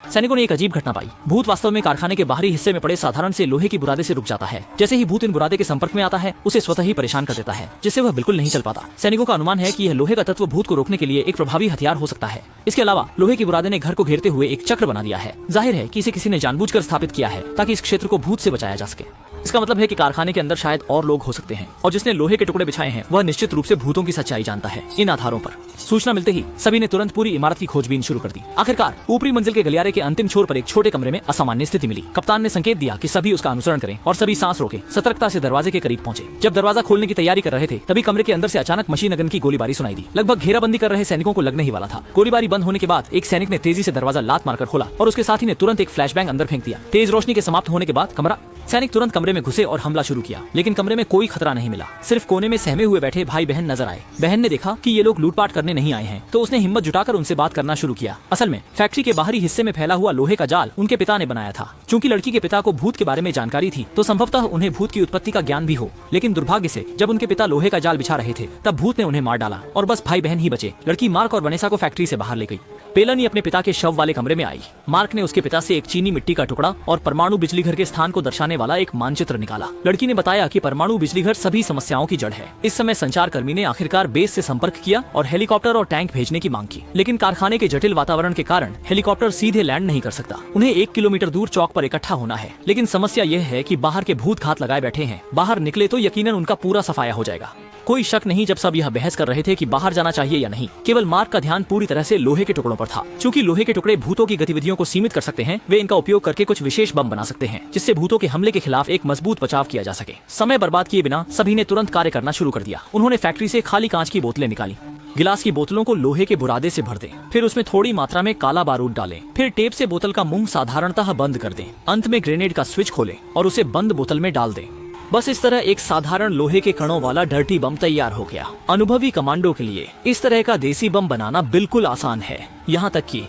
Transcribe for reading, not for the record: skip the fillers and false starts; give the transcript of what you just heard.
सैनिकों ने एक अजीब घटना पाई। भूत वास्तव में कारखाने के बाहरी हिस्से में पड़े साधारण से लोहे की बुरादे से रुक जाता है। जैसे ही भूत इन बुरादे के संपर्क में आता है, उसे स्वतः ही परेशान कर देता है, जिससे वह बिल्कुल नहीं चल पाता। सैनिकों का अनुमान है कि यह लोहे का तत्व भूत को रोकने के लिए एक प्रभावी हथियार हो सकता है। इसके अलावा लोहे की बुरादे ने घर को घेरते हुए एक चक्र बना दिया है। जाहिर है कि इसे किसी ने जानबूझकर स्थापित किया है ताकि इस क्षेत्र को भूत से बचाया जा सके। इसका मतलब है कि कारखाने के अंदर शायद और लोग हो सकते हैं, और जिसने लोहे के टुकड़े बिछाए हैं वह निश्चित रूप से भूतों की सच्चाई जानता है। इन आधारों पर सूचना मिलते ही सभी ने तुरंत पूरी इमारत की खोजबीन शुरू कर दी। आखिरकार ऊपरी मंजिल के गलियारे के अंतिम छोर पर एक छोटे कमरे में असामान्य स्थिति मिली। कप्तान ने संकेत दिया कि सभी उसका अनुसरण करें और सभी सांस रोके सतर्कता से दरवाजे के करीब पहुंचे। जब दरवाजा खोलने की तैयारी कर रहे थे, तभी कमरे के अंदर से अचानक मशीन गन की गोलीबारी सुनाई दी। लगभग घेराबंदी कर रहे सैनिकों को लगने ही वाला था। गोलीबारी बंद होने के बाद एक सैनिक ने तेजी से दरवाजा लात मारकर खोला और उसके साथी ने तुरंत एक फ्लैशबैंग अंदर फेंक दिया। तेज रोशनी के समाप्त होने के बाद सैनिक तुरंत कमरे में घुसे और हमला शुरू किया, लेकिन कमरे में कोई खतरा नहीं मिला। सिर्फ कोने में सहमे हुए बैठे भाई बहन नजर आए। बहन ने देखा कि ये लोग लूटपाट करने नहीं आए हैं, तो उसने हिम्मत जुटाकर उनसे बात करना शुरू किया। असल में फैक्ट्री के बाहरी हिस्से में फैला हुआ लोहे का जाल उनके पिता ने बनाया था। चूंकि लड़की के पिता को भूत के बारे में जानकारी थी, तो संभवतः उन्हें भूत की उत्पत्ति का ज्ञान भी हो। लेकिन दुर्भाग्य से जब उनके पिता लोहे का जाल बिछा रहे थे, तब भूत ने उन्हें मार डाला और बस भाई बहन ही बचे। लड़की मार्क और वनेसा को फैक्ट्री से बाहर ले गई। पेलनी अपने पिता के शव वाले कमरे में आई। मार्क ने उसके पिता से एक चीनी मिट्टी का टुकड़ा और परमाणु बिजली घर के स्थान को दर्शाने वाला एक मानचित्र निकाला। लड़की ने बताया कि परमाणु बिजली घर सभी समस्याओं की जड़ है। इस समय संचार कर्मी ने आखिरकार बेस से संपर्क किया और हेलीकॉप्टर और टैंक भेजने की मांग की, लेकिन कारखाने के जटिल वातावरण के कारण हेलीकॉप्टर सीधे लैंड नहीं कर सकता। उन्हें 1 किलोमीटर दूर चौक पर इकट्ठा होना है। लेकिन समस्या यह है कि बाहर के भूत घात लगाए बैठे हैं। बाहर निकले तो यकीनन उनका पूरा सफाया हो जाएगा। कोई शक नहीं जब सब यह बहस कर रहे थे कि बाहर जाना चाहिए या नहीं। केवल मार्क का ध्यान पूरी तरह से लोहे के टुकड़ों पर था। चूंकि लोहे के टुकड़े भूतों की गतिविधियों को सीमित कर सकते हैं, वे इनका उपयोग करके कुछ विशेष बम बना सकते हैं, जिससे भूतों के हमले के खिलाफ एक मजबूत बचाव किया जा सके। समय बर्बाद किए बिना सभी ने तुरंत कार्य करना शुरू कर दिया। उन्होंने फैक्ट्री से खाली कांच की बोतलें निकाली। गिलास की बोतलों को लोहे के बुरादे से भर दें, फिर उसमें थोड़ी मात्रा में काला बारूद डालें, फिर टेप से बोतल का मुंह साधारणतः बंद कर दें। अंत में ग्रेनेड का स्विच खोलें और उसे बंद बोतल में डाल दें। बस इस तरह एक साधारण लोहे के कणों वाला डर्टी बम तैयार हो गया। अनुभवी कमांडो के लिए इस तरह का देसी बम बनाना बिल्कुल आसान है, यहाँ तक कि